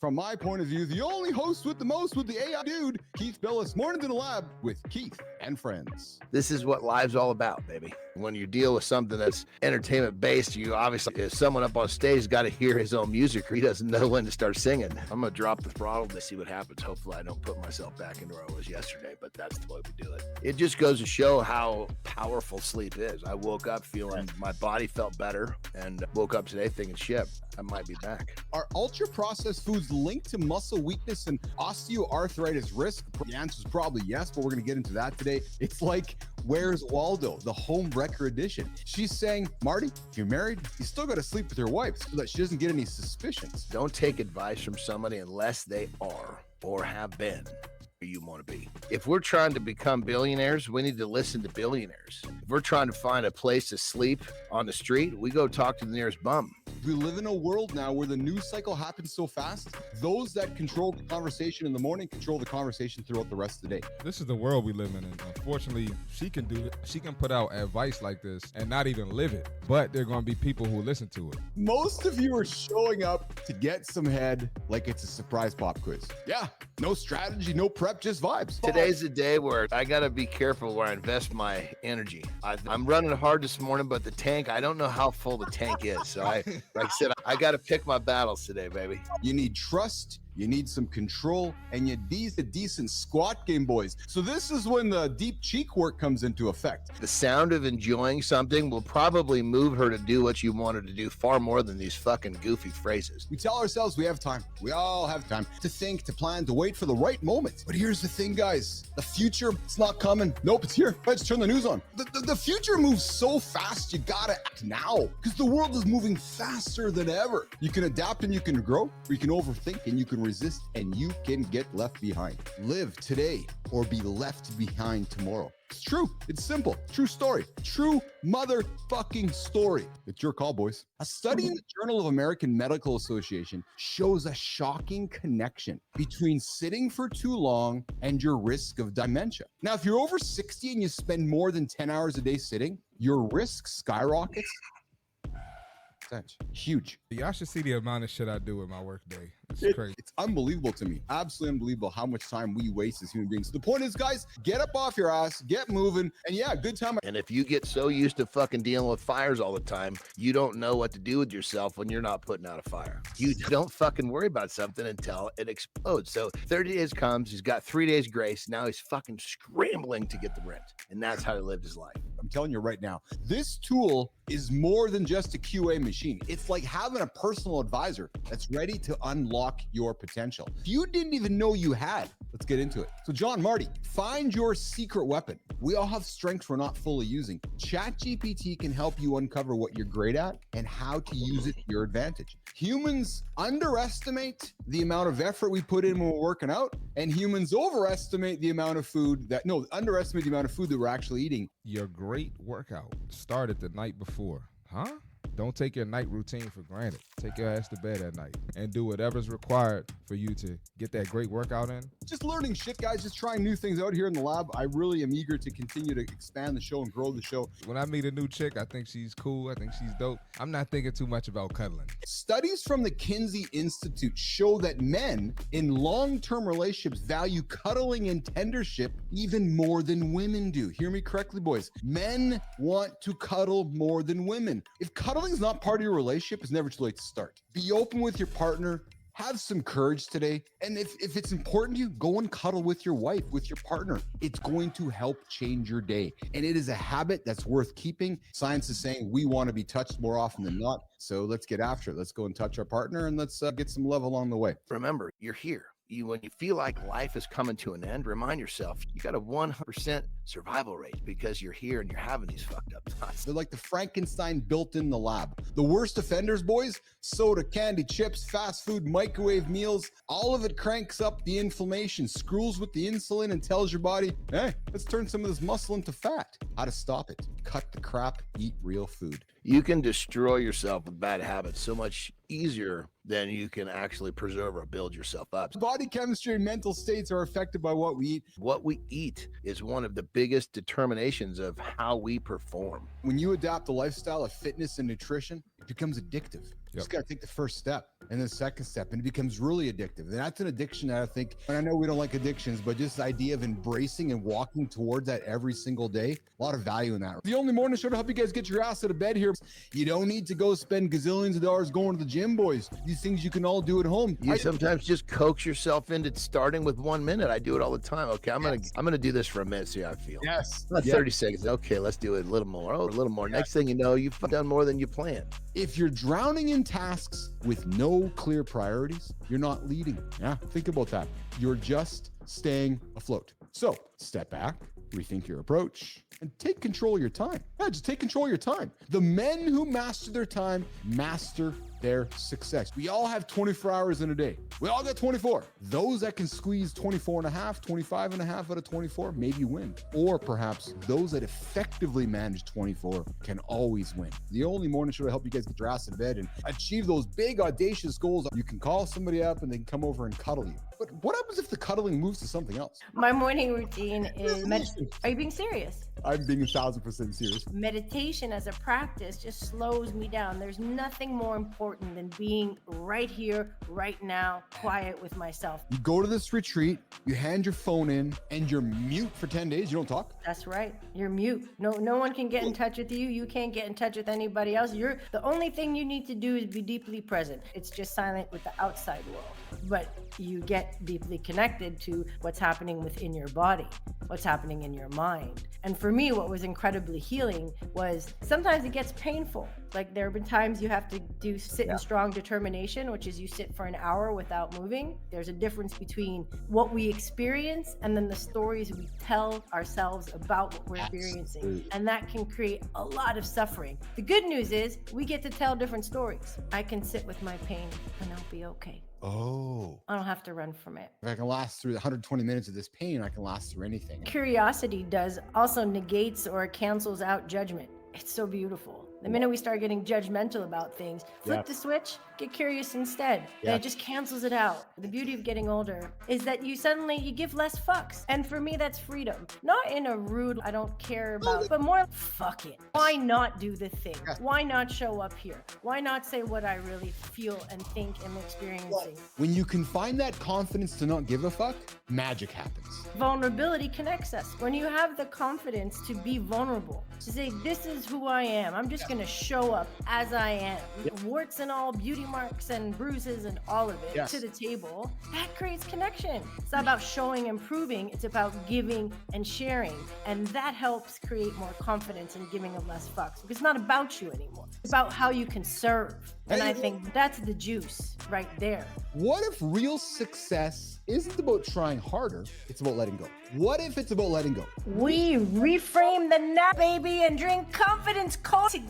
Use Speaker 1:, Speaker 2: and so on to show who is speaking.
Speaker 1: From my point of view, the only host with the most with the AI dude, Keith Billis. Mornings in the Lab with Keith and friends.
Speaker 2: This is what life's all about, baby. When you deal with something that's entertainment based, you obviously, if someone up on stage has got to hear his own music or he doesn't know when to start singing. I'm going to drop the throttle to see what happens. Hopefully I don't put myself back into where I was yesterday, but that's the way we do it. It just goes to show how powerful sleep is. I woke up feeling my body felt better and woke up today thinking, shit, I might be back.
Speaker 1: Are ultra-processed foods linked to muscle weakness and osteoarthritis risk? The answer is probably yes, but we're going to get into that today. It's like Where's Waldo, the home wrecker edition. She's saying, Marty, if you're married, you still got to sleep with your wife so that she doesn't get any suspicions.
Speaker 2: Don't take advice from somebody unless they are or have been where you want to be. If we're trying to become billionaires, we need to listen to billionaires. If we're trying to find a place to sleep on the street, we go talk to the nearest bum.
Speaker 1: We live in a world now where the news cycle happens so fast. Those that control the conversation in the morning control the conversation throughout the rest of the day.
Speaker 3: This is the world we live in. And unfortunately, she can do it. She can put out advice like this and not even live it. But there are going to be people who listen to it.
Speaker 1: Most of you are showing up to get some head like it's a surprise pop quiz. Yeah, no strategy, no prep, just vibes.
Speaker 2: Today's the day where I got to be careful where I invest my energy. I'm running hard this morning, but the tank, I don't know how full the tank is. So like I said, I got to pick my battles today, baby.
Speaker 1: You need trust, you need some control, and you need a decent squat game, boys. So this is when the deep cheek work comes into effect.
Speaker 2: The sound of enjoying something will probably move her to do what you want her to do far more than these fucking goofy phrases.
Speaker 1: We tell ourselves we have time. We all have time to think, to plan, to wait for the right moment. But here's the thing, guys. The future, it's not coming. Nope, it's here. Let's turn the news on. The future moves so fast, you gotta act now. Because the world is moving faster than ever. You can adapt and you can grow, or you can overthink and you can resist, and you can get left behind. Live today or be left behind tomorrow. It's true. It's simple. True story. True motherfucking story. It's your call, boys. A study in the Journal of American Medical Association shows a shocking connection between sitting for too long and your risk of dementia. Now, if you're over 60 and you spend more than 10 hours a day sitting, your risk skyrockets. That's huge.
Speaker 3: Y'all should see the amount of shit I do with my work day. It's crazy.
Speaker 1: It's unbelievable to me. Absolutely unbelievable how much time we waste as human beings. So the point is, guys, get up off your ass, get moving, and yeah, good time.
Speaker 2: And if you get so used to fucking dealing with fires all the time, you don't know what to do with yourself when you're not putting out a fire. You don't fucking worry about something until it explodes. So 30 days comes, he's got 3 days grace. Now he's fucking scrambling to get the rent. And that's how he lived his life.
Speaker 1: I'm telling you right now, this tool is more than just a QA machine. It's like having a personal advisor that's ready to unlock your potential you didn't even know you had. Let's get into it. So John, Marty, find your secret weapon. We all have strengths we're not fully using. ChatGPT can help you uncover what you're great at and how to use it to your advantage. Humans underestimate the amount of effort we put in when we're working out, and humans overestimate the amount of underestimate the amount of food that we're actually eating.
Speaker 3: Your great workout started the night before. Huh? Don't take your night routine for granted. Take your ass to bed at night and do whatever's required for you to get that great workout in.
Speaker 1: Just learning shit, guys. Just trying new things out here in the lab. I really am eager to continue to expand the show and grow the show.
Speaker 3: When I meet a new chick, I think she's cool. I think she's dope. I'm not thinking too much about cuddling.
Speaker 1: Studies from the Kinsey Institute show that men in long-term relationships value cuddling and tendership even more than women do. Hear me correctly, boys. Men want to cuddle more than women. If cuddling is not part of your relationship, it's never too late to start. Be open with your partner. Have some courage today. And if it's important to you, go and cuddle with your wife, with your partner. It's going to help change your day. And it is a habit that's worth keeping. Science is saying we want to be touched more often than not. So let's get after it. Let's go and touch our partner and let's get some love along the way.
Speaker 2: Remember, you're here. When you feel like life is coming to an end, remind yourself you got a 100% survival rate because you're here and you're having these fucked up thoughts.
Speaker 1: They're like the Frankenstein built in the lab. The worst offenders, boys, soda, candy, chips, fast food, microwave meals, all of it cranks up the inflammation, screws with the insulin and tells your body, hey, let's turn some of this muscle into fat. How to stop it? Cut the crap, eat real food.
Speaker 2: You can destroy yourself with bad habits so much easier than you can actually preserve or build yourself up.
Speaker 1: Body chemistry and mental states are affected by what we eat.
Speaker 2: What we eat is one of the biggest determinations of how we perform.
Speaker 1: When you adapt a lifestyle of fitness and nutrition, it becomes addictive. You just got to take the first step. and the second step, and it becomes really addictive. And that's an addiction that I think, and I know we don't like addictions, but just the idea of embracing and walking towards that every single day, a lot of value in that. The only morning show to help you guys get your ass out of bed here. You don't need to go spend gazillions of dollars going to the gym, boys. These things you can all do at home.
Speaker 2: You sometimes just coax yourself into starting with 1 minute. I do it all the time. Okay, I'm gonna do this for a minute, see how I feel.
Speaker 1: Yes.
Speaker 2: Not 30 seconds. Okay, let's do it a little more. Oh, a little more. Next thing you know, you've done more than you planned.
Speaker 1: If you're drowning in tasks with no clear priorities, you're not leading. Yeah, think about that. You're just staying afloat. So step back, rethink your approach, and take control of your time. Yeah, just take control of your time. The men who master their time master their success. We all have 24 hours in a day. We all got 24. Those that can squeeze 24 and a half, 25 and a half out of 24, maybe win. Or perhaps those that effectively manage 24 can always win. The only morning show to help you guys get your ass in bed and achieve those big audacious goals. You can call somebody up and they can come over and cuddle you. But what happens if the cuddling moves to something else?
Speaker 4: My morning routine is meditation. Are you being serious?
Speaker 1: I'm being 1,000% serious.
Speaker 4: Meditation as a practice just slows me down. There's nothing more important than being right here, right now, quiet with myself.
Speaker 1: You go to this retreat, you hand your phone in, and you're mute for 10 days. You don't talk.
Speaker 4: That's right. You're mute. No one can get in touch with you. You can't get in touch with anybody else. The only thing you need to do is be deeply present. It's just silent with the outside world. But you get deeply connected to what's happening within your body, what's happening in your mind. And for me, what was incredibly healing was sometimes it gets painful. Like there have been times you have to do sit in strong determination, which is you sit for an hour without moving. There's a difference between what we experience and then the stories we tell ourselves about what we're experiencing. And that can create a lot of suffering. The good news is we get to tell different stories. I can sit with my pain and I'll be okay.
Speaker 1: Oh.
Speaker 4: I don't have to run from it.
Speaker 1: If I can last through the 120 minutes of this pain, I can last through anything.
Speaker 4: Curiosity also negates or cancels out judgment. It's so beautiful. The minute we start getting judgmental about things, flip the switch, get curious instead. And it just cancels it out. The beauty of getting older is that you give less fucks. And for me, that's freedom. Not in a rude, I don't care about, but more fuck it. Why not do the thing? Why not show up here? Why not say what I really feel and think and experiencing?
Speaker 1: When you can find that confidence to not give a fuck, magic happens.
Speaker 4: Vulnerability connects us. When you have the confidence to be vulnerable, to say, this is who I am. I'm just gonna show up as I am, warts and all, beauty marks and bruises and all of it to the table. That creates connection. It's not about showing and proving, it's about giving and sharing. And that helps create more confidence in giving of less fucks. Because it's not about you anymore. It's about how you can serve. And I think that's the juice right there.
Speaker 1: What if real success isn't about trying harder, it's about letting go? What if it's about letting go?
Speaker 4: We reframe the nap, baby, and drink confidence coffee.